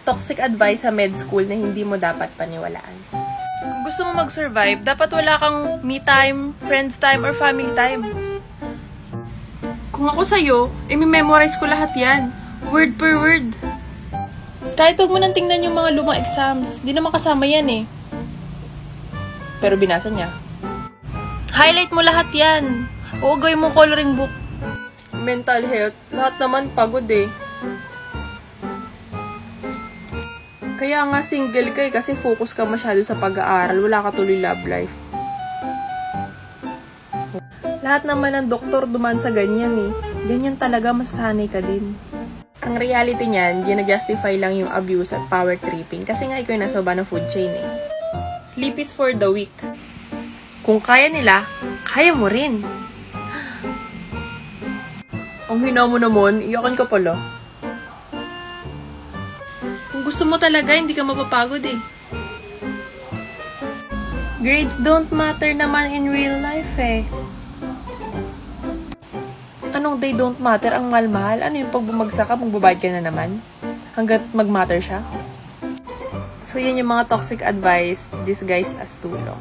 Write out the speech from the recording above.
Toxic advice sa med school na hindi mo dapat paniwalaan. Kung gusto mo mag-survive, dapat wala kang me time, friends time, or family time. Kung ako sa'yo, memorize ko lahat yan. Word per word. Kahit huwag mo nang tingnan yung mga lumang exams, di naman kasama yan eh. Pero binasa niya. Highlight mo lahat yan. O gawin mo coloring book. Mental health, lahat naman pagod eh. Kaya nga single ka eh, kasi focus ka masyado sa pag-aaral, wala ka tuloy love life. Lahat naman ng doktor duman sa ganyan eh. Ganyan talaga, masasanay ka din. Ang reality niyan, gina-justify lang yung abuse at power tripping kasi nga ikaw yung nasa baba ng food chain eh. Sleep is for the weak. Kung kaya nila, kaya mo rin. Ang hina mo naman, iyakan ka pala. Kung gusto mo talaga, hindi ka mapapagod eh. Grades don't matter naman in real life eh. Anong they don't matter? Ang mahal-mahal? Ano yung pag bumagsak ka, magbabayad ka na naman? Hanggat mag-matter siya? So, yun yung mga toxic advice disguised as tulong.